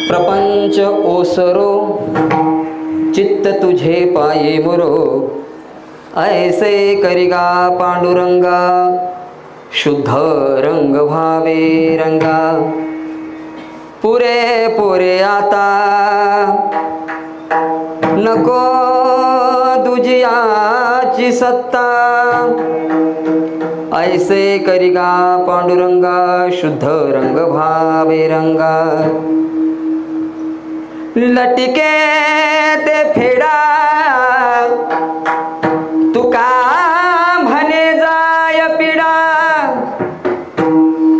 प्रपंच ओसरो चित्त तुझे पाये मुरो ऐसे करिगा पांडुरंगा शुद्ध रंग भावे रंगा पुरे पुरे आता नको दुजियाची सत्ता ऐसे करिगा पांडुरंगा शुद्ध रंग भावे रंगा लटके ते फेडा तुका म्हणे जाय पिडा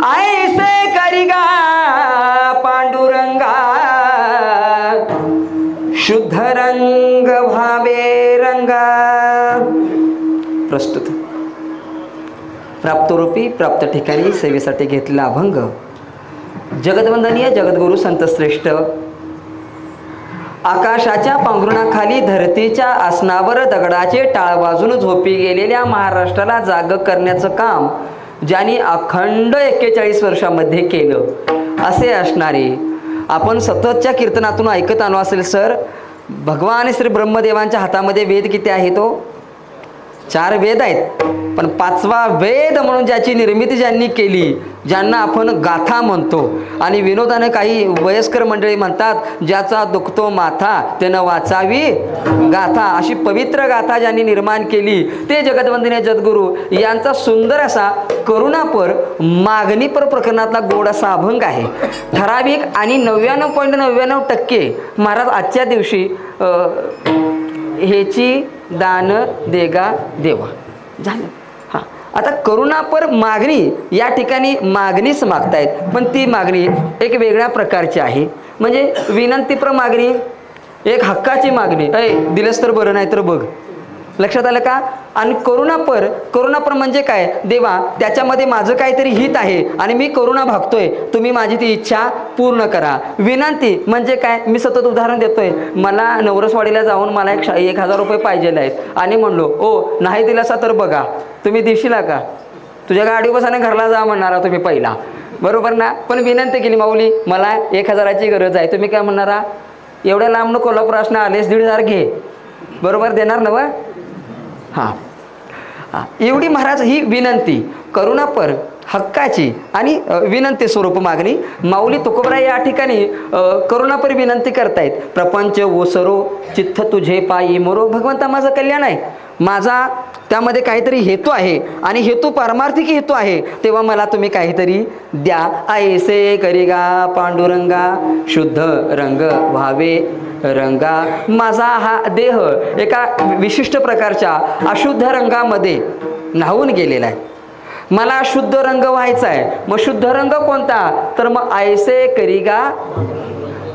ऐसे करिगा पांडुरंगा शुद्ध रंग भावे रंगा। प्रस्तुत प्राप्तरूपी प्राप्त ठिकाणी सेवेसाठी घेतलेला अभंग जगदवंदनीय जगद्गुरु संतश्रेष्ठ आकाशाच्या पांघरुणाखाली धरतीच्या आसनावर दगडाचे टाळ वाजून झोपी गेलेल्या महाराष्ट्राला जाग करण्याचं काम ज्यांनी अखंड 41 वर्षामध्ये केलं असे असणारे आपण सततच्या कीर्तनातून ऐकत आलो असेल सर। भगवान श्री ब्रह्मदेवांच्या हातामध्ये वेद किती आहे? तो 4 वेद आहेत, पण 5वा वेद म्हणून ज्याची निर्मिती ज्यांनी केली, ज्यांना आपण गाथा म्हणतो आणि विनोदाने काही वयस्कर मंडळी म्हणतात ज्याचा दुखतो माथा त्यानं वाचावी गाथा, अशी पवित्र गाथा ज्यांनी निर्माण केली ते जगदवंदनीय जगद्गुरु यांचा सुंदर असा करुणापर मागणीपर प्रकरणातला गोड असा अभंग आहे। ठराविक आणि 99.99% महाराज आजच्या दिवशी हेची दान देगा देवा झालं। हां, आता करुणापर मागणी या ठिकाणी मागणीच मागतायत, पण ती मागणी एक वेगळ्या प्रकारची आहे। म्हणजे विनंतीपर मागणी, एक हक्काची मागणी, दिलंस तर बरं नाही तर बघ, लक्षात आलं का? आणि करुणापर म्हणजे काय? देवा त्याच्यामध्ये माझं काहीतरी हित आहे आणि मी करुणा भागतोय, तुम्ही माझी ती इच्छा पूर्ण करा। विनंती म्हणजे काय? मी सतत उदाहरण देतोय, मला नवरसवाडीला जाऊन मला 1000 रुपये पाहिजे आहेत आणि म्हणलो ओ नाही दिलासा तर बघा तुम्ही देशीला का? तुझ्या गाडी बसाने घरला जा म्हणणारा तुम्ही पहिला, बरोबर ना? पण विनंती केली माऊली मला 1000ची गरज आहे, तुम्ही काय म्हणणारा? एवढ्या लांब कोल्हापूर असणं आलेस 1500 घे, बरोबर देणार ना? हां, एवढी महाराज ही विनंती करुणापर हक्काची आणि विनंती स्वरूप मागणी माऊली तुकोबराय या ठिकाणी करुणापर विनंती करतायत। प्रपंच ओसरो चित्त तुझे पायी मोरो, भगवंता माझं कल्याण आहे, माझा त्यामध्ये काहीतरी हेतू आहे आणि हेतू पारमार्थिक हेतू आहे, तेव्हा मला तुम्ही काहीतरी द्या। ऐसे करिगा पांडुरंगा शुद्ध रंग भावे रंगा, माझा हा देह एका विशिष्ट प्रकारच्या अशुद्ध रंगामध्ये न्हावून गेलेला आहे, मला शुद्ध रंग व्हायचा आहे। मग शुद्ध रंग कोणता? तर मग ऐसे करिगा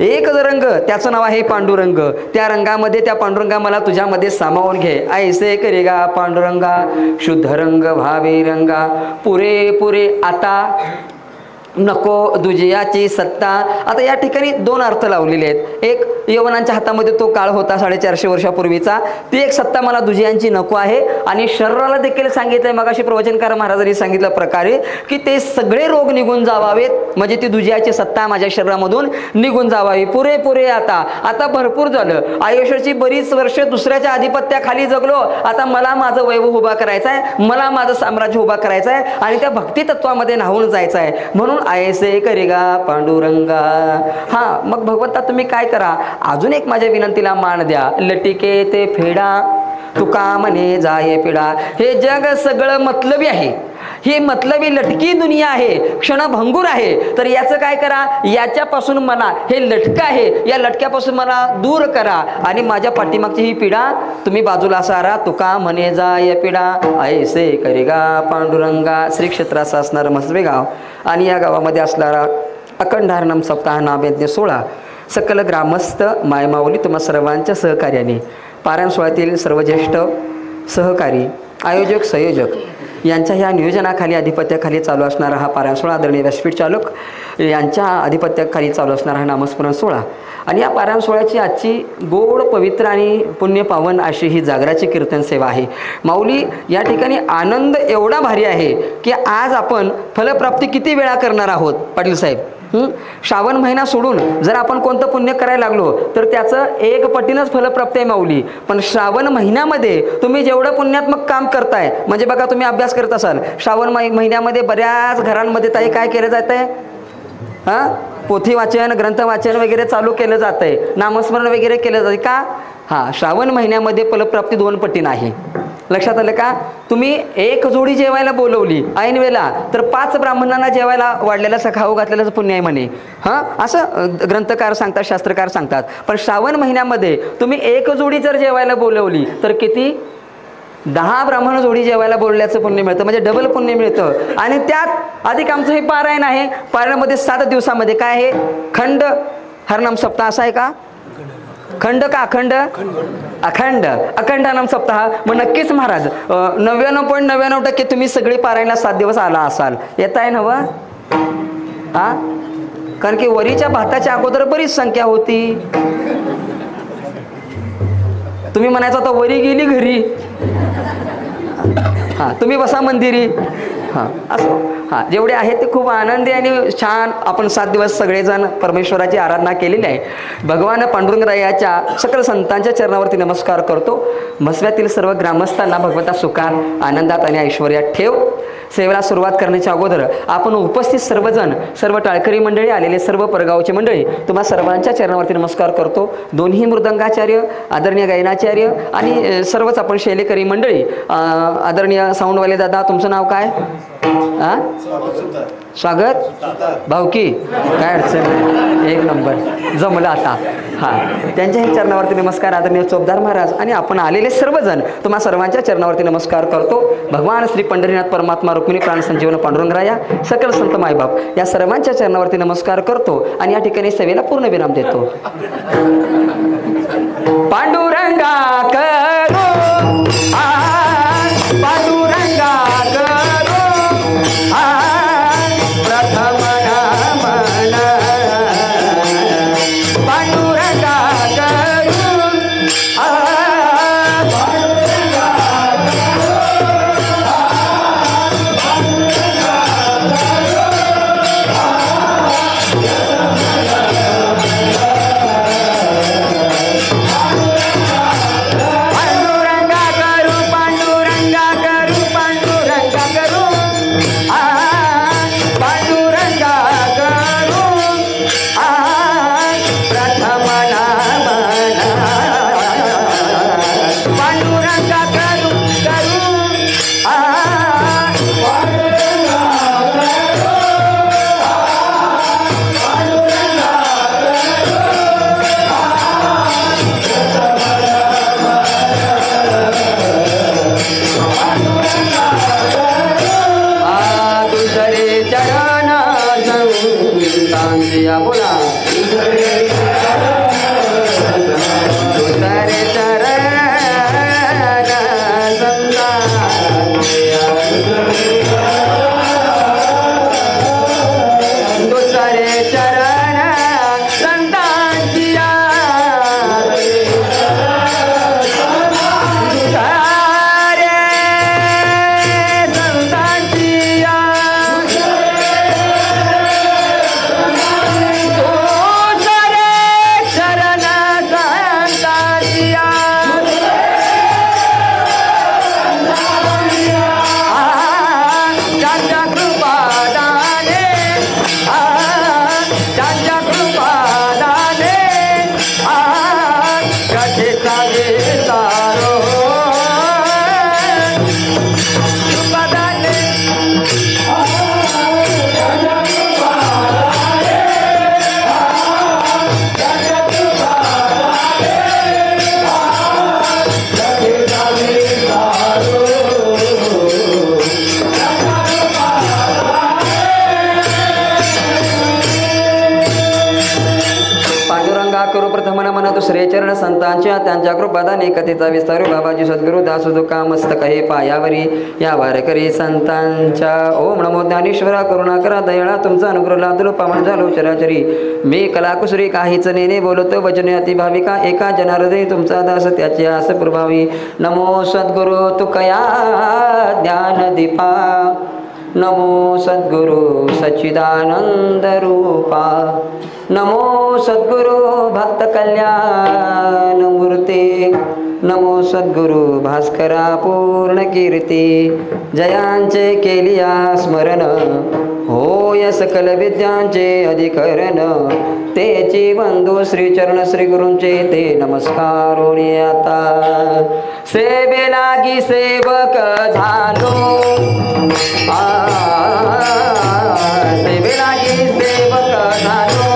एकच रंग, त्याचं नाव आहे पांडुरंग, त्या रंगामध्ये त्या पांडुरंगा मला तुझ्यामध्ये सामावून घे। ऐसे करिगा पांडुरंगा शुद्ध रंग भावे रंगा पुरे पुरे आता नको दुजियाची सत्ता। आता या ठिकाणी 2 अर्थ लावलेले आहेत। एक यवनांच्या हातामध्ये तो काळ होता 450 वर्षापूर्वीचा, ती एक सत्ता मला दुजियांची नको आहे आणि शरीराला देखील सांगितलंय मगाशी प्रवचनकार महाराजांनी सांगितल्या प्रकारे की ते सगळे रोग निघून जावावेत, म्हणजे ती दुजियाची सत्ता माझ्या शरीरामधून निघून जावावी। पुरे पुरे आता भरपूर झालं, आयुष्याची बरीच वर्ष दुसऱ्याच्या आधिपत्याखाली जगलो, आता मला माझं वैभव उभा करायचं आहे, मला माझं साम्राज्य उभा करायचं आहे आणि त्या भक्ती तत्वामध्ये न्हावून जायचं आहे, म्हणून ऐसे करिगा पांडुरंगा। हा, मग भगवंता तुम्ही काय करा, अजून एक माझ्या विनंतीला मान द्या। लटिके ते फेडा तुका म्हणे जाय पिडा, हे जग सगळं मतलबी आहे, ही मतलबी लटकी दुनिया आहे, क्षणभंगूर आहे, तर याचं काय करा, याच्यापासून मला हे लटकं आहे या लटक्यापासून मला दूर करा आणि माझ्या पाठीमागची ही पिढा तुम्ही बाजूला सारा। तुका म्हणे जाय पिढा ऐसे करिगा पांडुरंगा। श्री क्षेत्राचा असणारं मसवे गाव आणि या गावामध्ये असणारा अखंड हरिनाम सप्ताह नामयज्ञ 16 सकल ग्रामस्थ मायमाऊली तुम्हा सर्वांच्या सहकार्याने पारायण सोहळ्यातील सर्व ज्येष्ठ सहकारी आयोजक संयोजक यांच्या ह्या नियोजनाखाली आधिपत्याखाली चालू असणारा हा पारायण सोहळा आदरणीय व्यासपीठ चालक यांच्या आधिपत्याखाली चालू असणारा हा नामस्मरण सोहळा आणि या पारायण सोहळ्याची आजची गोड पवित्र आणि पुण्यपावन अशी ही जागराची कीर्तन सेवा आहे। माऊली या ठिकाणी आनंद एवढा भारी आहे की आज आपण फलप्राप्ती किती वेळा करणार आहोत पाटील साहेब? श्रावण महिना सोडून जर आपण कोणतं पुण्य करायला लागलो तर त्याचं 1 पटीनंच फलप्राप्ती आहे माऊली. पण श्रावण महिन्यामध्ये तुम्ही जेवढं पुण्यात्मक काम करताय, म्हणजे बघा तुम्ही अभ्यास करत असाल, श्रावण महिन्यामध्ये बऱ्याच घरांमध्ये ताई काय केलं जात आहे, पोथी वाचन, ग्रंथ वाचन वगैरे चालू केलं जात आहे, नामस्मरण वगैरे केलं जाते का? श्रावण महिन्यामध्ये फलप्राप्ती 2 पटीनं आहे. लक्षात आलं का? तुम्ही 1 जोडी जेवायला बोलवली ऐन वेळेला तर 5 ब्राह्मणांना जेवायला वाढलेलं खाऊ घातलेलं पुण्य आहे म्हणे. असं ग्रंथकार सांगतात, शास्त्रकार सांगतात. पण श्रावण महिन्यामध्ये तुम्ही 1 जोडी जर जेवायला बोलवली तर किती? 10 ब्राह्मण जोडी जेवायला बोलल्याचं पुण्य मिळतं, म्हणजे डबल पुण्य मिळतं. आणि त्यात अधिक आमचं हे पारायण आहे. पारायणामध्ये 7 दिवसामध्ये काय आहे? खंड हरनाम सप्ताह असा आहे का? खंड का अखंड? अखंड. अखंड हरनाम सप्ताह. मग नक्कीच महाराज 99.99% तुम्ही सगळी पारायणला 7 दिवस आला असाल. येत आहे ना व? कारण की वरीच्या भाताच्या अगोदर बरीच संख्या होती. तुम्ही म्हणायचं आता वरी गेली घरी, तुम्ही बसा मंदिरी. असं जेवढे आहेत ते खूप आनंदी आणि छान आपण 7 दिवस सगळेजण परमेश्वराची आराधना केलेली आहे. भगवान पांडुरंगरायाच्या सकल संतांच्या चरणावरती नमस्कार करतो. मसव्यातील सर्व ग्रामस्थांना भगवंता सुखात, आनंदात आणि ऐश्वर्यात ठेव. सेवेला सुरुवात करण्याच्या अगोदर आपण उपस्थित सर्वजण, सर्व टाळकरी मंडळी, आलेले सर्व परगावचे मंडळी, तुम्हा सर्वांच्या चरणावरती नमस्कार करतो. दोन्ही मृदंगाचार्य, आदरणीय गायनाचार्य आणि सर्वच आपण शैलेकरी मंडळी. आदरणीय साऊंडवाले दादा, तुमचं नाव काय? स्वागत भाऊकी, काय अडचण नाही, 1 नंबर, जमलं आता. त्यांच्याही चरणावरती नमस्कार. आदरणीय चोपदार महाराज आणि आपण आलेले सर्वजण तुम्हा सर्वांच्या चरणावरती नमस्कार करतो. भगवान श्री पंढरीनाथ परमात्मा, रुक्मिणी प्राण संजीवन पांडुरंगराया, सकल संत मायबाप या सर्वांच्या चरणावरती नमस्कार करतो आणि या ठिकाणी सेवेला पूर्ण विराम देतो. पांडुरंगा करो, पांडुरंगा करो, प्रथम नमन, पांडुरंगा करो, पांडुरंगा दुसरे चरण संतांच्या त्यांच्या कृपादाने कथेचा विस्तारू बाबाजी सद्गुरु दास दुका मस्तक हे पायावरी या वारकरी संतांच्या. ओम नमो ज्ञानेश्वरा करुणा करा दयाळा तुमचा अनुग्रह लादलो पावन झालो चराचरी. मी कलाकुसरी काहीच नेने बोलतो वचने अति भाविका एका जनार्दनी तुमचा दास त्याची आस प्रभावी. नमो सद्गुरु तुकया ज्ञान दीपा नमो सद्गुरु सच्चिदानंद रूपा, नमो सद्गुरु भक्त कल्याण मूर्ती, नमो सद्गुरु भास्करा पूर्ण कीर्ती, जयांचे केलिया स्मरण होय सकल विद्यांचे अधिकरण, तेची बंधू श्री चरण श्री गुरूंचे ते नमस्कार आता, सेवे लागी सेवक झालो, सेवे लागी सेवक झालो,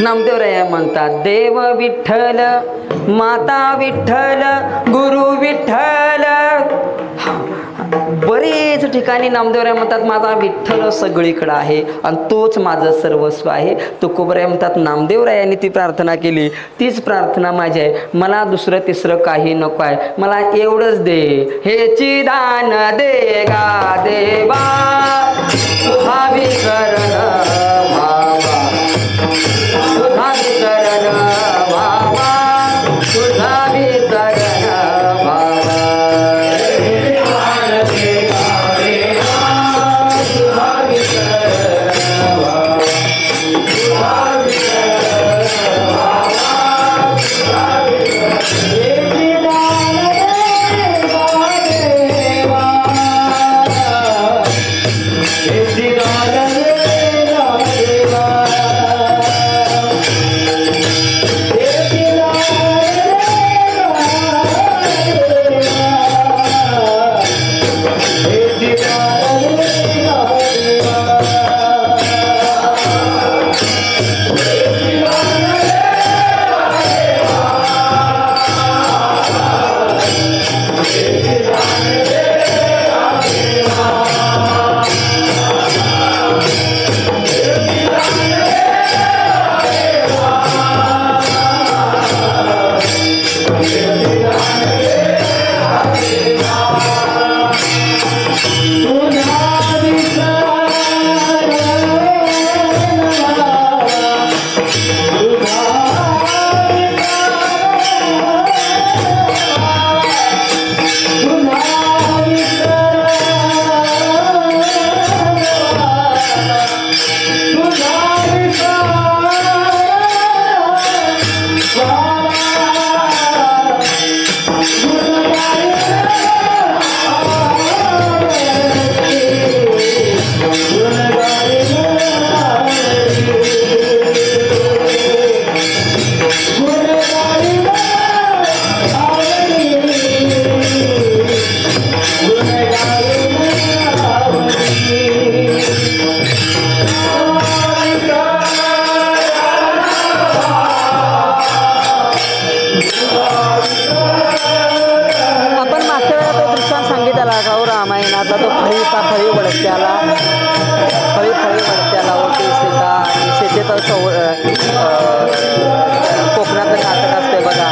नामदेवराया म्हणतात, देव विठ्ठल, माता विठ्ठल, गुरु विठ्ठल. बरेच ठिकाणी नामदेवराया म्हणतात माझा विठ्ठल सगळीकडे आहे आणि तोच माझं सर्वस्व आहे. तुकोबराया म्हणतात नामदेवरायांनी ती प्रार्थना केली, तीच प्रार्थना माझी आहे. मला दुसरं तिसरं काही नको आहे, मला एवढंच दे. हेची दान दे गा देवा, तुझा विसरण भावा, तुझा विसरण भावा, तुझा विसरण भावा. Did आता फळी वळत्याला फळी वळत्याला होते सीता आणि सीतेचं कोकणातलं नाटक असते बघा.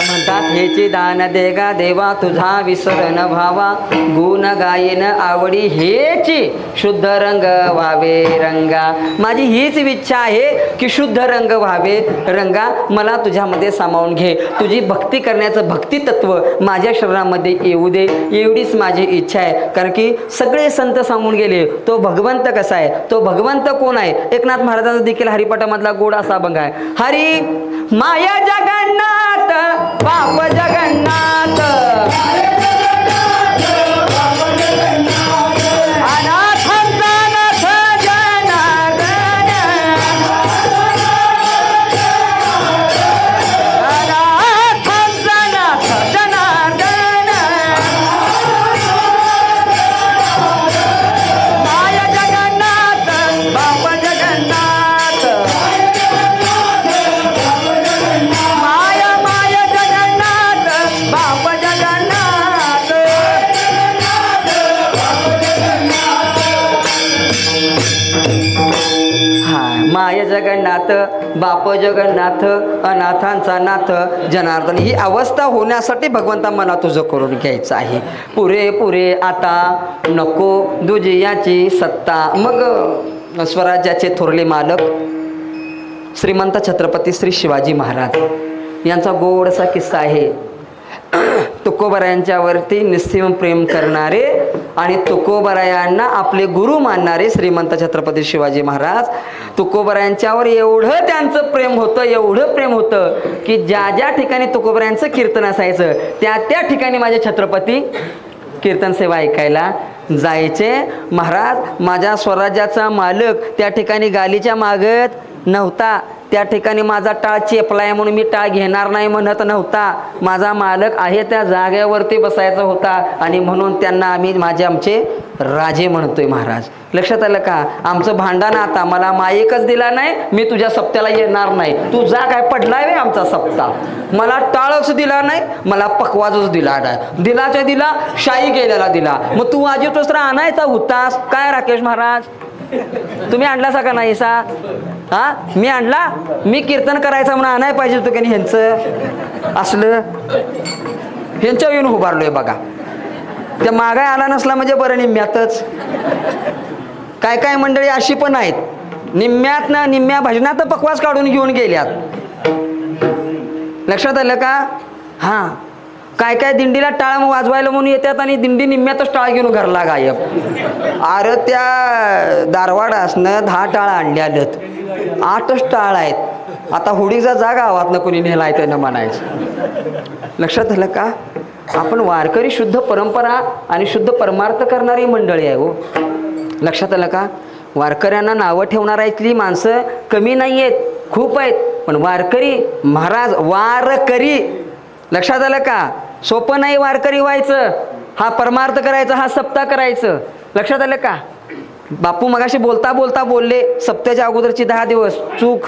म्हणतात हेची दान देगा देवा तुझा विसरण भावा गुण गायन आवडी हेची शुद्ध रंग व्हावे रंगा. माझी हीच इच्छा आहे की शुद्ध रंग व्हावे रंगा. मला तुझ्यामध्ये सामावून घे. तुझी भक्ती करण्याचं भक्ती तत्व माझ्या शरीरामध्ये येऊ दे एवढीच माझी इच्छा आहे. कारण की सगळे संत सांगून गेले तो भगवंत कसा आहे, तो भगवंत कोण आहे. एकनाथ महाराजांचा देखील हरिपाठामधला गोड असा अभंग आहे. हरी माया जगन्नाथ बाप जगन्नाथ अनाथांचा नाथ जनार्दन अनाथांचा नाथ जनार्दन माया जगन्नाथ बाप जगन्नाथ माया माया जगन्नाथ बाप जगन्नाथ. हा माया जगन्नाथ बाप जगन्नाथ अनाथांचा नाथ जनार्दन. ही अवस्था होण्यासाठी भगवंता मला तुझं करून घ्यायचं आहे. पुरे पुरे आता नको दुजियाची सत्ता. मग स्वराज्याचे थोरले मालक श्रीमंत छत्रपती श्री शिवाजी महाराज यांचा गोडसा किस्सा आहे. तुकोबरायांच्यावरती निस्सीम प्रेम करणारे आणि तुकोबरायांना आपले गुरु मानणारे श्रीमंत छत्रपती शिवाजी महाराज तुकोबरायांच्यावर एवढं त्यांचं प्रेम होतं, एवढं प्रेम होतं की ज्या ज्या ठिकाणी तुकोबरायांचं कीर्तन असायचं त्या त्या ठिकाणी माझे छत्रपती कीर्तन सेवा ऐकायला जायचे. महाराज माझ्या स्वराज्याचा मालक त्या ठिकाणी गालीच्या मागत नव्हता. त्या ठिकाणी माझा टाळ चेपलाय म्हणून मी टाळ घेणार नाही म्हणत नव्हता. माझा मालक आहे त्या जागेवरती बसायचा होता आणि म्हणून त्यांना आमचे राजे म्हणतोय. महाराज लक्षात आलं का. आमचं भांडण आता मला माईकच दिला नाही, मी तुझ्या सप्त्याला येणार नाही. तू जा काय पडलाय वे आमचा सप्ता. मला टाळच दिला नाही, मला पकवाजच दिला नाही. दिलाच्या दिला शाही गेलेला दिला. मग तू आजी दुसरा आणायचा होतास काय राकेश महाराज. तुम्ही आणलासा का नाही सा. हा मी आणला. मी कीर्तन करायचं म्हणून आणाय पाहिजे होतं की ह्यांचं असलं. ह्यांच्या येऊन उभारलोय बघा. त्या मागाय आला नसला म्हणजे बरं निम्म्यातच. काय काय मंडळी अशी पण आहेत निम्म्यात ना निम्म्या भजनात पकवास काढून घेऊन गेल्यात. लक्षात आलं का. हां काय काय दिंडीला टाळ वाजवायला म्हणून येतात आणि दिंडी निम्म्यातच टाळ घेऊन घरला गायब. अरे त्या दारवाडासनं 10 टाळ आणल्यात, 8च टाळ आहेत. आता होडीचा जागा गावातनं कोणी नेलाय त्यानं म्हणायचं. लक्षात आलं का. आपण वारकरी शुद्ध परंपरा आणि शुद्ध परमार्थ करणारी मंडळी आहे हो. लक्षात आलं का. वारकऱ्यांना नावं ठेवणारा इथली माणसं कमी नाही आहेत, खूप आहेत. पण वारकरी महाराज वारकरी. लक्षात आलं का. सोपं नाही वारकरी व्हायचं. हा परमार्थ करायचा, हा सप्ताह करायचं. लक्षात आलं का. बापू मगाशी बोलता बोलता बोलले सप्त्याच्या अगोदरची 10 दिवस चूक.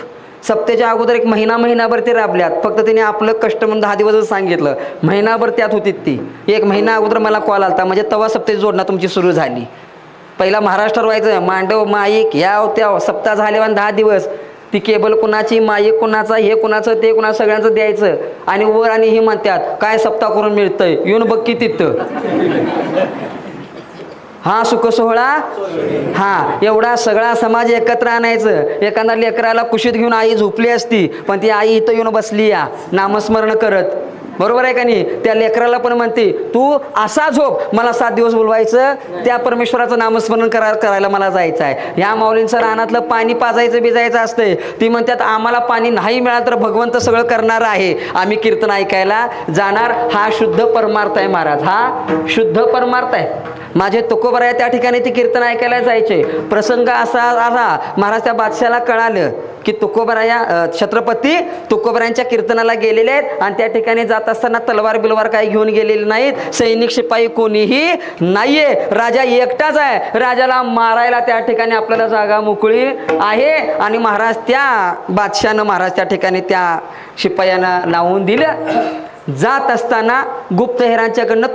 सप्त्याच्या अगोदर एक महिनाभर ते राबल्यात. फक्त तिने आपलं कष्ट म्हणून 10 दिवसच सांगितलं. महिनाभर त्यात होती ती. 1 महिना अगोदर मला कॉल आलता म्हणजे तवा सप्त्याची जोडणा तुमची सुरू झाली. पहिला महाराष्ट्र व्हायचं मांडव माईक या त्या सप्ताह झाल्यावर 10 दिवस ती केबल कुणाची माईक कुणाचा हे कुणाचं ते कुणाचं सगळ्यांचं द्यायचं. आणि वर आणि हे म्हणतात काय सप्ताह करून मिळतंय येऊन बघ की तिथं. हा सुख सोहळा. हा एवढा सगळा समाज एकत्र आणायचं. एखाद्या लेकराला कुशीत घेऊन आई झोपली असती पण ती आई इथं येऊन बसली या नामस्मरण करत. बरोबर आहे का नाही. त्या लेकराला पण म्हणते तू असा झोप, मला 7 दिवस बोलवायचं त्या परमेश्वराचं नामस्मरण करायला मला जायचं आहे. ह्या माऊलींचं रानातलं पाणी पाजायचं बिजायचं असतंय. ती म्हणतात आम्हाला पाणी नाही मिळालं तर भगवंत सगळं करणार आहे, आम्ही कीर्तन ऐकायला जाणार. हा शुद्ध परमार्थ आहे महाराज. हा शुद्ध परमार्थ आहे. माझे तुकोबराया त्या ठिकाणी ती कीर्तन ऐकायला जायचे. प्रसंग असा आला, महाराज त्या बादशाला कळालं की तुकोबराया छत्रपती तुकोबरायांच्या कीर्तनाला गेलेले आहेत आणि त्या ठिकाणी जात असताना तलवार बिलवार काही घेऊन गेलेले नाहीत, सैनिक शिपाई कोणीही नाहीये, राजा एकटाच आहे, राजाला मारायला त्या ठिकाणी आपल्याला जागा मोकळी आहे. आणि महाराज त्या बादशानं महाराज त्या ठिकाणी त्या शिपायांना लावून दिलं. जात असताना गुप्तहेरांच्याकडनं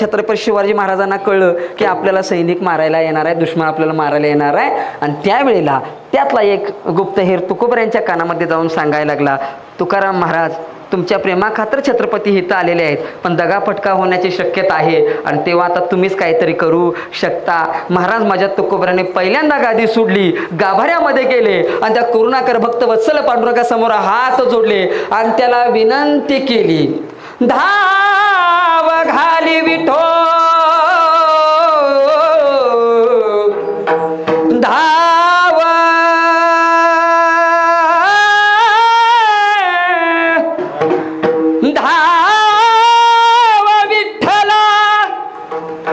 छत्रपती शिवाजी महाराजांना कळलं की आपल्याला सैनिक मारायला येणार आहे, दुश्मन आपल्याला मारायला येणार आहे. आणि त्यावेळेला त्यातला एक गुप्तहेर तुकोबरायांच्या कानामध्ये जाऊन सांगायला लागला, तुकाराम महाराज तुमच्या प्रेमाखातर छत्रपती इथं आलेले आहेत, पण दगाफटका होण्याची शक्यता आहे आणि तेव्हा आता तुम्हीच काहीतरी करू शकता. महाराज माझ्या तुकोबराने पहिल्यांदा गादी सोडली, गाभाऱ्यामध्ये गेले आणि त्या करुणाकर भक्त वत्सल पांडुरंगासमोर हात जोडले आणि त्याला विनंती केली, धाव घाली विठो धाव धाव विठ्ठला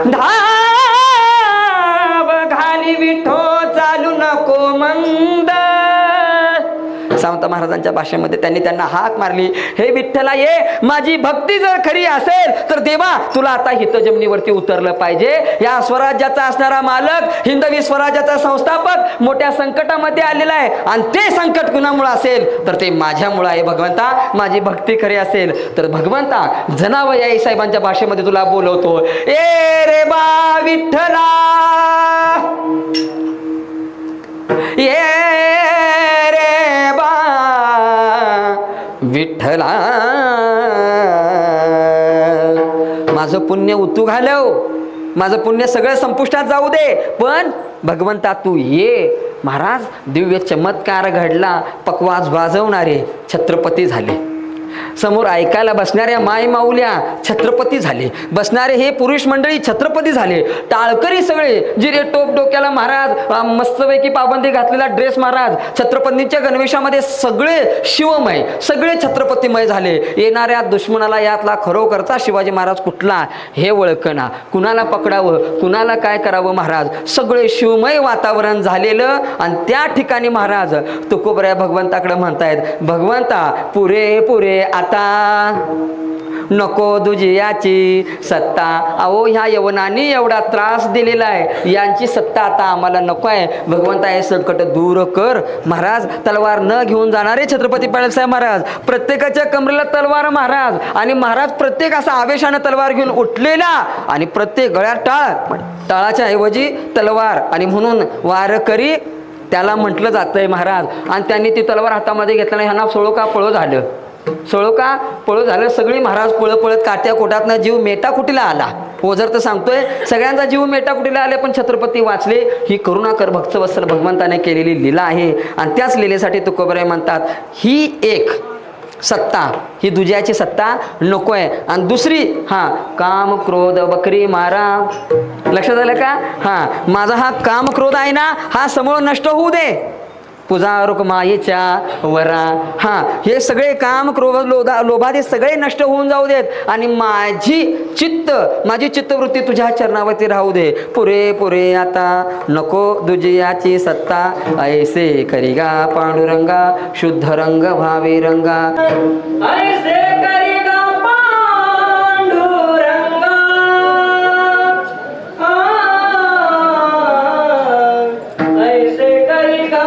धाव घाली विठो चालू नको मंद. समर्थ महाराजांच्या भाषेमध्ये त्यांना हाक मारली, हे विठ्ठला ये, माझी भक्ती जर खरी असेल तर देवा तुला आता हित जमिनीवरती उतरलं पाहिजे. या स्वराज्याचा असणारा मालक, हिंदवी स्वराज्याचा संस्थापक मोठ्या संकटामध्ये आलेला आहे आणि ते संकट कुणामुळे असेल तर ते माझ्यामुळे आहे. भगवंता माझी भक्ती खरी असेल तर भगवंता जनावयाई साहेबांच्या भाषेमध्ये तुला बोलवतो, ए रे बा विठ्ठला ये रे बा विठ्ठला, माझं पुण्य उतू घालव, माझं पुण्य सगळं संपुष्टात जाऊ दे, पण भगवंता तू ये. महाराज दिव्य चमत्कार घडला, पकवाज वाजवणारे छत्रपती झाले, समोर ऐकायला बसणाऱ्या माय माऊल्या छत्रपती झाले, बसणारे हे पुरुष मंडळी छत्रपती झाले, टाळकरी सगळे जिरे टोप डोक्याला महाराज मस्तपैकी पाबंदी घातलेला ड्रेस महाराज छत्रपतींच्या गणवेशामध्ये सगळे शिवमय, सगळे छत्रपतीमय झाले. येणाऱ्या दुश्मनाला यातला खरोखरचा शिवाजी महाराज कुठला हे ओळखना, कुणाला पकडावं कुणाला काय करावं, महाराज सगळे शिवमय वातावरण झालेलं. आणि त्या ठिकाणी महाराज तुकोबराया भगवंताकडे म्हणतायत, भगवंता पुरे पुरे आता नको दुजियाची सत्ता. अहो ह्या यवनांनी एवढा त्रास दिलेला आहे, यांची सत्ता आता आम्हाला नको आहे. भगवंता हे संकट दूर कर. महाराज तलवार न घेऊन जाणारे छत्रपती बाळासाहेब महाराज, प्रत्येकाच्या कमरेला तलवार महाराज, आणि महाराज प्रत्येक असा आवेशानं तलवार घेऊन उठलेला आणि प्रत्येक गळ्यात टाळ, टाळाच्या ऐवजी तलवार, आणि म्हणून वारकरी त्याला म्हटलं जातंय महाराज. आणि त्यांनी ती तलवार हातामध्ये घेतल्याने ह्यांना सोळोका पळो झालं, सोळोका पळो झालं. सगळी महाराज पळत पळत काट्या कोटातनं जीव मेटाकुटीला आला. ओझर तर सांगतोय सगळ्यांचा जीव मेटाकुटीला आले, पण छत्रपती वाचले. ही करुणाकर भक्तवत्सल भगवंताने केलेली लीला आहे. आणि त्याच लीलेसाठी तुकोबराय म्हणतात, ही एक सत्ता, ही दुजाची सत्ता नको आहे. आणि दुसरी काम क्रोध बकरी मारा. लक्षात आलं का? माझा हा काम क्रोध आहे ना, हा समूळ नष्ट होऊ दे. पूजा रुक्माईच्या वरा, हे सगळे काम क्रोध लोभादे सगळे नष्ट होऊन जाऊ देत, आणि माझी चित्तवृत्ती तुझ्या चरणावरती राहू दे. पुरे पुरे आता नको दुजियाची सत्ता, ऐसे करिगा पांडुरंगा शुद्ध रंग भावी रंगा. ऐसे करिगा पांडुरंगा, ऐसे करिगा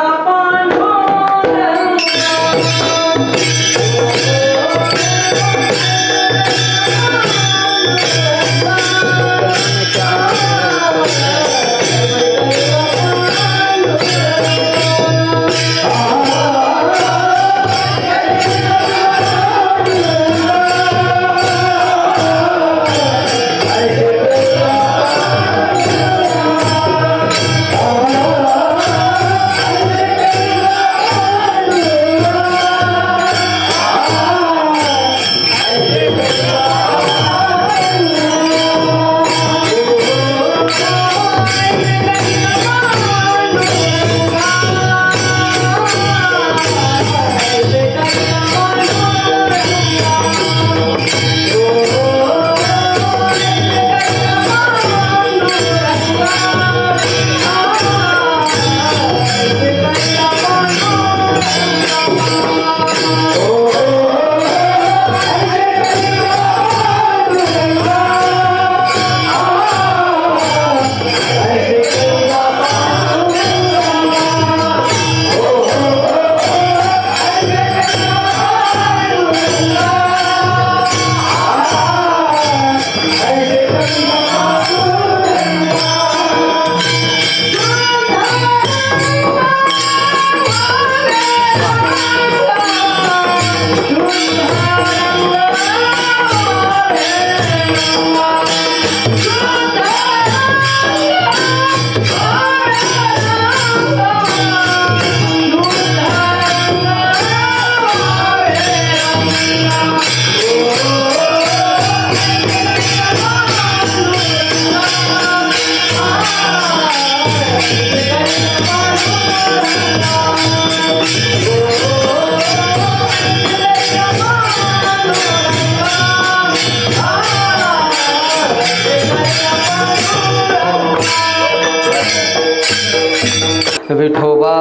विठोबा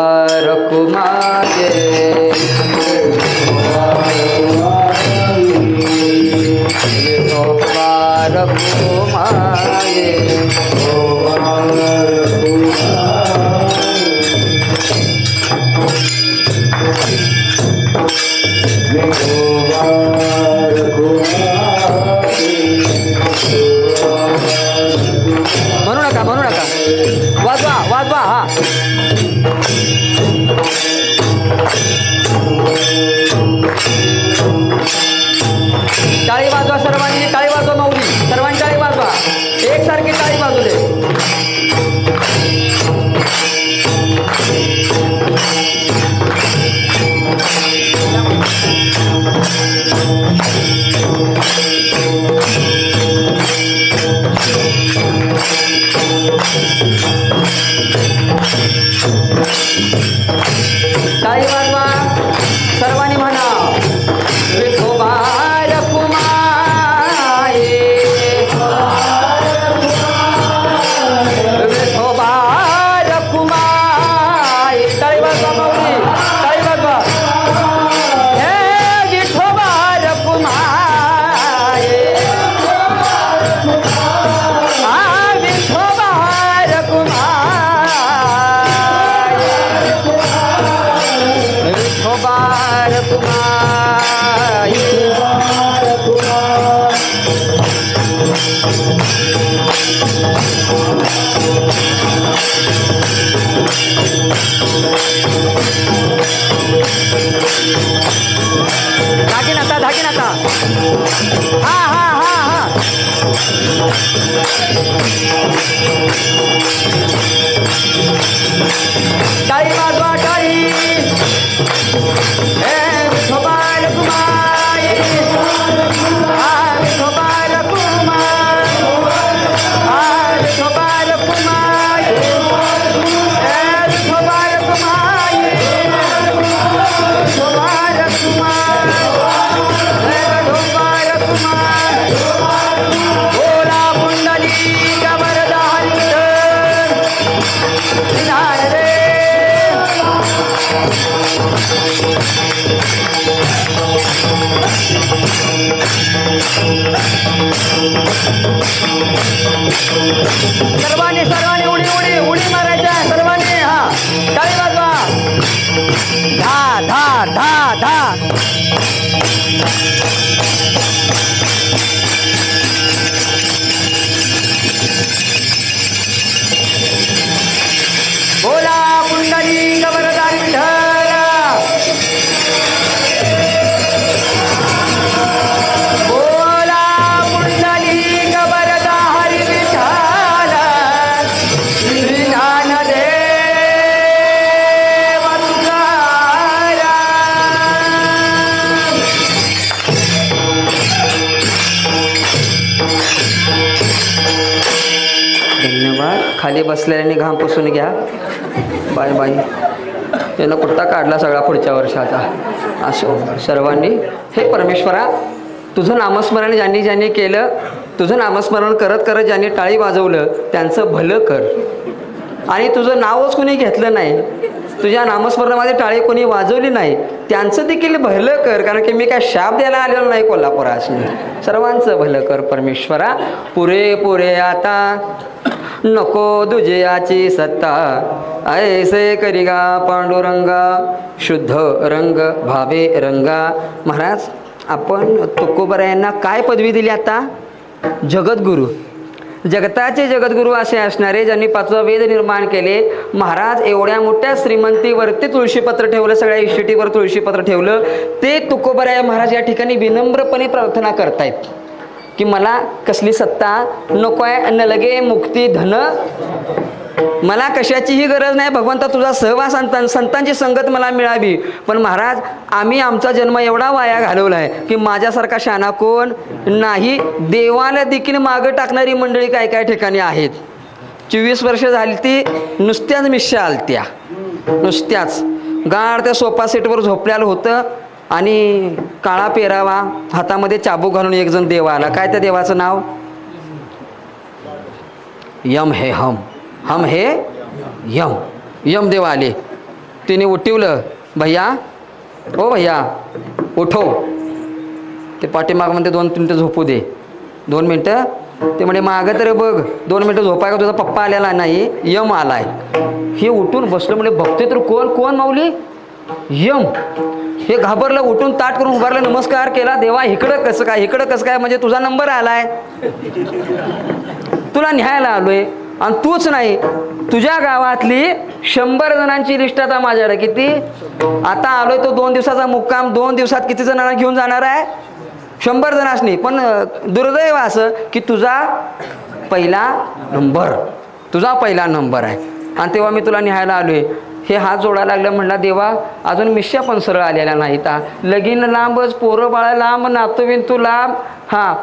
रखुमाये विठोबा रखुमाये म्हणू नका वाजवा वाजवा हा टाळी वाजवा सर्वांनी टाळी वाजवा माऊली सर्वांनी टाळी वाजवा एकसारखी टाळी वाजू दे टाळी वाजवा सर्वांनी म्हणा विठोबा रखुमाये विठोबा रखुमाये टाळी वाजवा माऊली टाळी वाजवा हे विठोबा रखुमाये हा विठोबा रखुमाये विठोबा रखुमाये धाकीनाता हा हा हा हा टाळी वाजवा टाळी हे विठोबा रखुमाये हा विठोबा रखुमाये हा विठोबा रखुमाये हे विठोबा रखुमाये विठोबा रखुमाये हे विठोबा रखुमाये बोला पुंडलिक वरदा विठ्ठल रे सर्वांनी सर्वांनी उडी उडी उडी मारायच्या सर्वांनी हा टाळी वाजवा धा धा धा धा बोला पुंडलिक वरदा विठ्ठल बोला पुंडलिक वरदा हरी विठ्ठल श्री ज्ञानदेव तुकाराम धन्यवाद खाली बसल्याने घाम पुसून घ्या बाय बाय यानं कुठला काढला सगळा पुढच्या वर्षाचा असो सर्वांनी हे परमेश्वरा तुझं नामस्मरण ज्यांनी ज्यांनी केलं तुझं नामस्मरण करत करत ज्यांनी टाळी वाजवलं त्यांचं भलं कर आणि तुझं नावच कोणी घेतलं नाही तुझ्या नामस्मरणामध्ये टाळी कोणी वाजवली नाही त्यांचं देखील भलं कर कारण की मी काय शाप द्यायला आलेलो नाही कोल्हापुरासनी सर्वांचं भलं कर परमेश्वरा पुरे पुरे आता नको दुजयाची सत्ता ऐसे करिगा पांडुरंगा शुद्ध रंग भावे रंगा महाराज आपण तुकोबरायांना काय पदवी दिली आता जगद्गुरू जगताचे जगद्गुरू असे असणारे ज्यांनी 5वा वेद निर्माण केले महाराज एवढ्या मोठ्या श्रीमंतीवरती तुळशीपत्र ठेवलं सगळ्या इष्टिटीवर तुळशीपत्र ठेवलं ते तुकोबराय महाराज या ठिकाणी विनम्रपणे प्रार्थना करतायत की मला कसली सत्ता नको आहे, न लगे मुक्ती धन, मला कशाचीही गरज नाही भगवंता, तुझा सहवास संतांची संगत मला मिळावी. पण महाराज आम्ही आमचा जन्म एवढा वाया घालवला आहे की माझ्यासारखा शाना कोण नाही. देवाला देखील मागं टाकणारी मंडळी काय काय ठिकाणी आहेत. 24 वर्ष झाली ती नुसत्याच मिश्या आलत्या, नुसत्याच गाड त्या सोफा सेटवर झोपल्याला होतं आणि काळा पेरावा हातामध्ये चाबूक घालून एक जण देव आला. काय त्या देवाचं नाव? यम हे हम हे यम. यमदेव आले. तिने उठवलं, भैया ओ भैया उठो. ते पाठीमाग म्हणते 2 मिनटं झोपू दे. 2 मिनटं. ते म्हणजे मागं तर बघ 2 मिनटं झोपाय का तुझा पप्पा आलेला नाही, यम आलाय. हे उठून बसलं म्हणजे बघते तर कोण कोण माऊली? यम. हे घाबरलं, उठून ताट करून उभारलं, नमस्कार केला. देवा इकडं कसं काय, इकडं कसं काय? म्हणजे तुझा नंबर आलाय, तुला न्यायला आलोय आणि तूच नाही, तुझ्या गावातली 100 जणांची लिस्ट आता माझ्याकडे. किती? आता आलोय तो 2 दिवसाचा मुक्काम. 2 दिवसात किती जणांना घेऊन जाणार आहे? 100 जणांनी. पण दुर्दैव असं की तुझा पहिला नंबर आहे आणि तेव्हा मी तुला न्यायला आलोय. हे हात जोडायला लागलं. म्हणला देवा अजून मिश्या पण सरळ आलेल्या नाहीत. लगीन लांबच, पोरं बाळा लांब, नातूबिंतू लांब,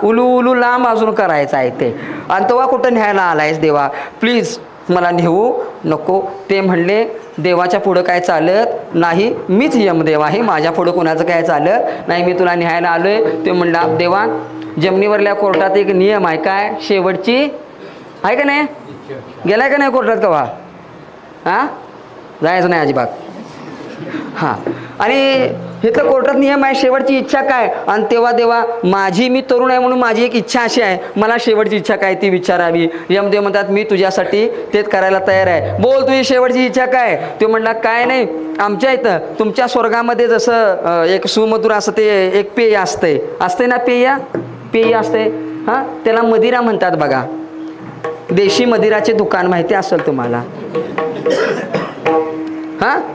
उलू उलू लांब अजून करायचं आहे ते. आणि तेव्हा कुठं न्यायला आलायस देवा, प्लीज मला नेऊ नको. ते म्हणले देवाच्या पुढं काय चालत नाही, मीच यमदेव आहे, माझ्या पुढं कोणाचं काय चालत नाही, मी तुला न्यायला आलोय. ते म्हणला देवा जमिनीवरल्या कोर्टात एक नियम आहे, काय? शेवटची आहे का नाही? गेलाय का नाही कोर्टात कवा? जायचं नाही अजिबात. आणि हे तर कोर्टात नियम आहे, शेवटची इच्छा काय? आणि तेव्हा देवा मी तरुण आहे म्हणून माझी एक इच्छा अशी आहे, मला शेवटची इच्छा काय ती विचारावी. यमदेव म्हणतात मी तुझ्यासाठी तेच करायला तयार आहे, बोल तुझी शेवटची इच्छा काय? तो म्हणला काय नाही, आमच्या इथं तुमच्या स्वर्गामध्ये जसं एक सुमधुर असं ते एक पेय असते ना, पेय असते, त्याला मदिरा म्हणतात बघा. देशी मदिराचे दुकान माहिती असेल तुम्हाला.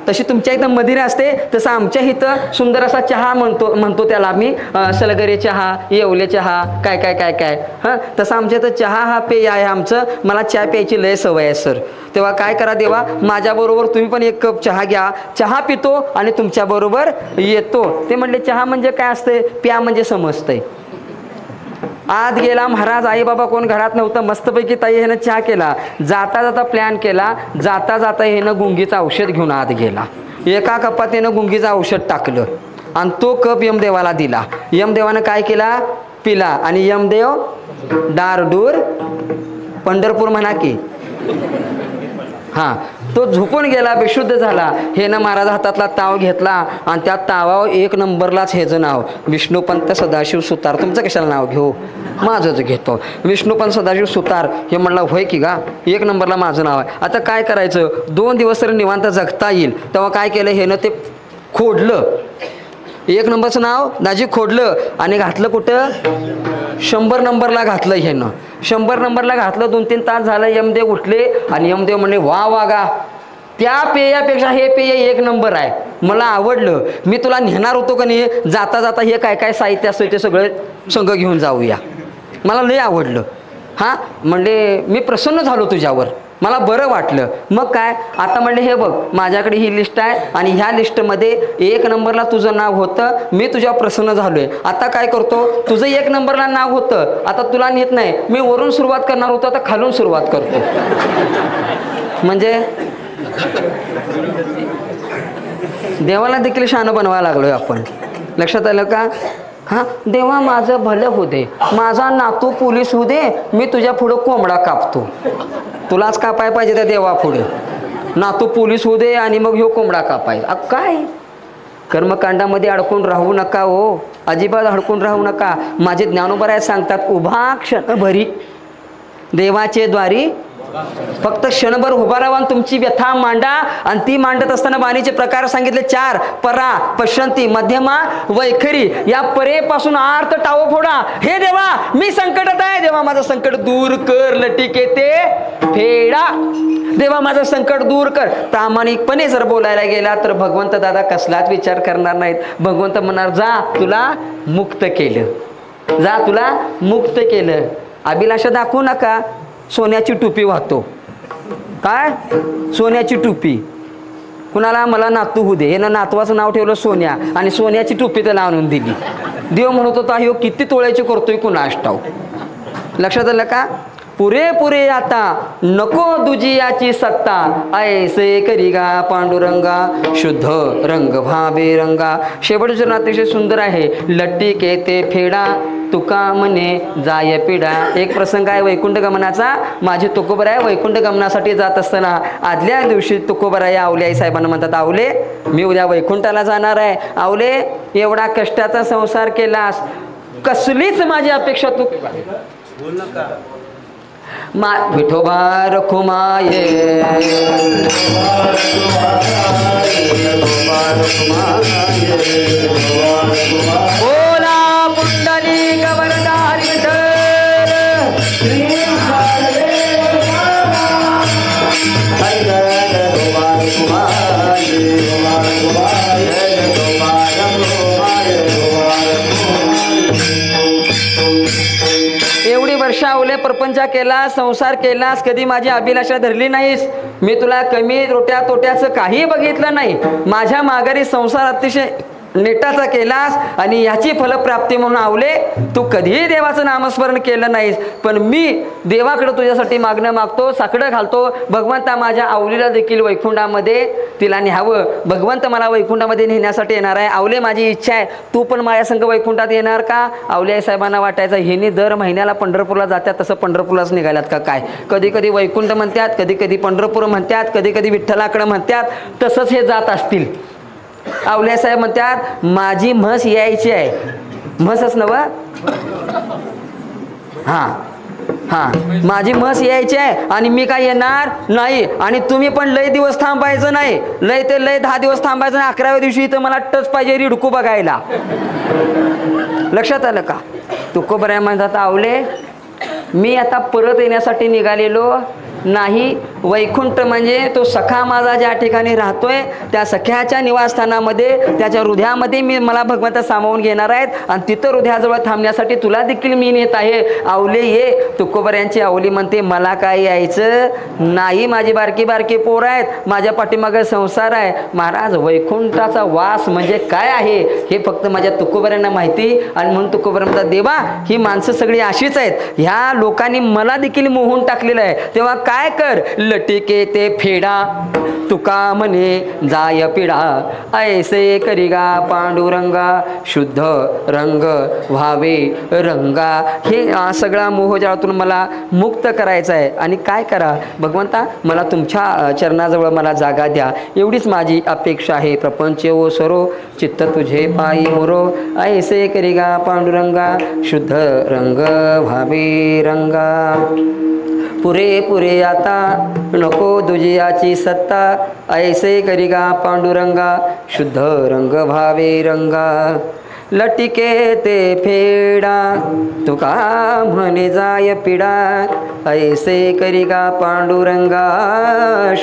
तशी तुमच्या इथं मदिरा असते, तसं आमच्या इथं सुंदर असा चहा म्हणतो त्याला आम्ही, सलगरे चहा, येवले चहा, काय काय काय काय तसं आमच्या इथं चहा हा पेय आहे आमचं. मला चहा प्यायची लय सवय आहे सर. तेव्हा काय करा देवा, माझ्याबरोबर तुम्ही पण 1 कप चहा घ्या, चहा पितो आणि तुमच्याबरोबर येतो. ते म्हणले चहा म्हणजे काय असते? प्या म्हणजे समजतंय. आत गेला महाराज, आई बाबा कोण घरात नव्हतं, मस्तपैकी ताई ह्यानं चहा केला. जाता जाता प्लॅन केला, जाता जाता ह्यानं गुंगीचं औषध घेऊन आत गेला. एका कपात त्यानं गुंगीचं औषध टाकलं आणि तो कप यमदेवाला दिला. यमदेवानं काय केला? पिला. आणि यमदेव दारडूर पंढरपूर म्हणा की तो झोपून गेला, बेशुद्ध झाला. हे ना महाराज हातातला ताव घेतला आणि त्या तावावर 1 नंबरलाच हेचं नाव विष्णुपंत सदाशिव सुतार. तुमचं कशाला नाव घेऊ, माझंच घेतो. विष्णुपंत सदाशिव सुतार. हे म्हणलं होय की गा, 1 नंबरला माझं नाव आहे. आता काय करायचं, 2 दिवस तरी निवांत जगता येईल. तेव्हा काय केलं, हे ना ते खोडलं, 1 नंबरचं नाव दाजी खोडलं आणि घातलं कुठं? 100 नंबरला घातलं. ह्यानं 100 नंबरला घातलं. 2-3 तास झालं. यमदेव उठले आणि यमदेव म्हणले वा गा, त्या पेयापेक्षा हे पेय 1 नंबर आहे, मला आवडलं. मी तुला नेणार होतो का नाही, जाता जाता हे काय काय साहित्य असतं ते सगळं संघ घेऊन जाऊया, मला लय आवडलं. म्हणले मी प्रसन्न झालो तुझ्यावर, मला बरं वाटलं. मग काय आता म्हणले हे बघ माझ्याकडे ही लिस्ट आहे आणि ह्या लिस्टमध्ये 1 नंबरला तुझं नाव होतं, मी तुझ्यावर प्रसन्न झालोय. आता काय करतो, तुझं 1 नंबरला नाव होतं, आता तुला नेत नाही, मी वरून सुरुवात करणार होतो, आता खालून सुरुवात करतो. म्हणजे देवाला देखील शान बनवायला लागलोय आपण. लक्षात आलं का? देवा माझं भलं होऊ दे, माझा नातू पोलीस होऊ दे, मी तुझ्या पुढं कोंबडा कापतो. तुलाच कापाय पाहिजे त्या देवा पुढे, नातू पोलीस होऊ दे आणि मग ह्यो कोंबडा कापाय. काय कर्मकांडामध्ये अडकून राहू नका हो, अजिबात अडकून राहू नका. माझे ज्ञानोबराय सांगतात, उभा क्षणभरी देवाचे द्वारी, फक्त क्षणभर उभा राहा, तुमची व्यथा मांडा. आणि ती मांडत असताना वाणीचे प्रकार सांगितले 4: परा, पश्यंती, मध्यमा, वैखरी. या परेपासून आर्त टावो फोडा. हे देवा मी संकटात आहे, देवा माझं संकट दूर कर, लटिके ते फेडा. देवा माझं संकट दूर कर. प्रामाणिकपणे जर बोलायला गेला तर भगवंत दादा कसलाच विचार करणार नाहीत. भगवंत म्हणणार जा तुला मुक्त केलं. जा तुला मुक्त केलं. अभिलाषा दाखवू नका. सोन्याची टोपी वाहतो. काय सोन्याची टोपी. कुणाला मला नातू होऊ दे, हे नातवाचं नाव ठेवलं सोन्या आणि सोन्याची टोपी त्याला आणून दिली. देव म्हणत होता ह्यो किती तोळ्याची करतोय कुणास ठाऊक. लक्षात आलं का. पुरे आता नको दुजियाची सत्ता, ऐसे करिगा पांडुरंगा शुद्ध रंग भावे रंगा. शेवटचं चरण अतिशय सुंदर आहे. लट्टिके ते फेडा तुका म्हणे जाय पिढा. एक प्रसंग आहे वैकुंठ गमनाचा. माझे तुकोबराय वैकुंठ गमनासाठी जात असताना आदल्या दिवशी तुकोबराय आवले आई साहेबांना म्हणतात, आवले मी उद्या वैकुंठाला जाणार आहे. आवले एवढा कष्टाचा संसार केलास, कसलीच माझी अपेक्षा तू विठोबा रखुमाये बोला पुंडलिक वरदारी विठ्ठल एवढी वर्ष आवले प्रपंच केला, संसार केलास, कधी माझी अभिलाषा धरली नाहीस. मी तुला कमी रोट्या तोट्याचं काही बघितलं नाही. माझ्या माघारी संसार अतिशय नेटाचा केलास आणि याची फलप्राप्ती म्हणून आवले तू कधीही देवाचं नामस्मरण केलं नाहीस. पण मी देवाकडे तुझ्यासाठी मागणं मागतो, साकडं घालतो. भगवंता माझ्या आवलीला देखील वैकुंठामध्ये तिला न्यावं. भगवंत मला वैकुंठामध्ये नेण्यासाठी येणार आहे. आवले माझी इच्छा आहे तू पण माझ्या संग वैकुंठात येणार का. आवले साहेबांना वाटायचं हिने दर महिन्याला पंढरपूरला जातात, तसं पंढरपूरलाच निघाल्यात का काय. कधी कधी वैकुंठ म्हणतात, कधी कधी पंढरपूर म्हणतात, कधी कधी विठ्ठलाकडे म्हणतात. तसंच हे जात असतील. आवले साहेब म्हणतात माझी म्हस यायची आहे. म्हसच नव माझी म्हस यायची आहे आणि मी काय येणार नाही. आणि तुम्ही पण लय दिवस थांबायचं नाही. लय ते लय 10 दिवस थांबायचं नाही. 11व्या दिवशी इथं मला टच पाहिजे रिडकू बघायला. लक्षात आलं का. तुकोबराय म्हणतात आवले मी आता परत येण्यासाठी निघालेलो नाही. वैकुंठ म्हणजे तो सखा माझा ज्या ठिकाणी राहतोय त्या सख्याच्या निवासस्थानामध्ये त्याच्या हृदयामध्ये मला भगवंत सामावून घेणार आहेत आणि तिथं हृदयाजवळ थांबण्यासाठी तुला देखील मी नेत आहे. आवले ये. तुकोबऱ्यांची आवली म्हणते मला काय यायचं नाही. माझी बारकी बारकी पोर आहेत, माझ्या पाठीमागे संसार आहे. महाराज वैकुंठाचा वास म्हणजे काय आहे हे फक्त माझ्या तुकोबऱ्यांना माहिती. आणि म्हणून तुकोबरा म्हणतात देवा ही माणसं सगळी अशीच आहेत. ह्या लोकांनी मला देखील मोहून टाकलेलं आहे. तेव्हा काय कर लटिके ते फेडा तुका म्हणे जाय पिढा. ऐसे करिगा पांडुरंगा शुद्ध रंग व्हावे रंगा. हे सगळा मोहजाळातून मला मुक्त करायचं आहे. आणि काय करा भगवंता मला तुमच्या चरणाजवळ मला जागा द्या एवढीच माझी अपेक्षा आहे. प्रपंच ओ सरो चित्त तुझे पायी मोरो. ऐसे करिगा पांडुरंगा शुद्ध रंग व्हावे रंगा. पुरे आता नको दुजियाची सत्ता. ऐसे करिगा पांडुरंगा शुद्ध रंग भावे रंगा. लटिके ते फेडा तुका म्हणे जाय पिढा. ऐसे करिगा पांडुरंगा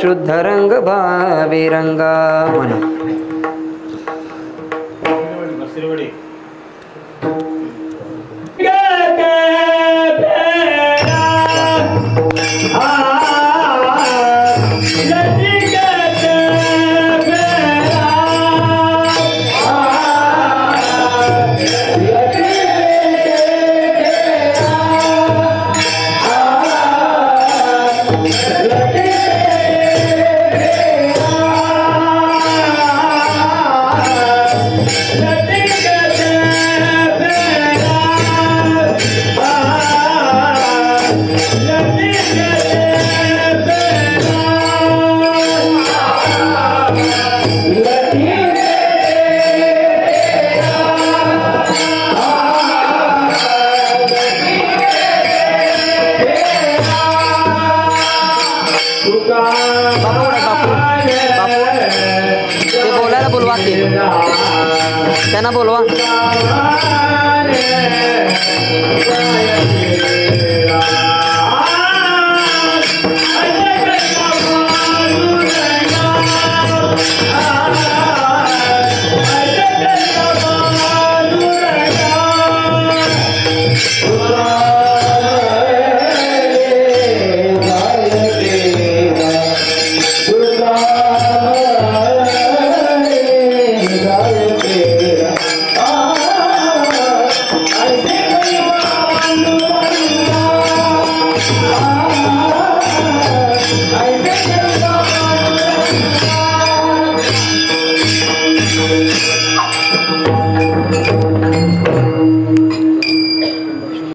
शुद्ध रंग भावे रंगा. म्हणा त्यांना बोलवा.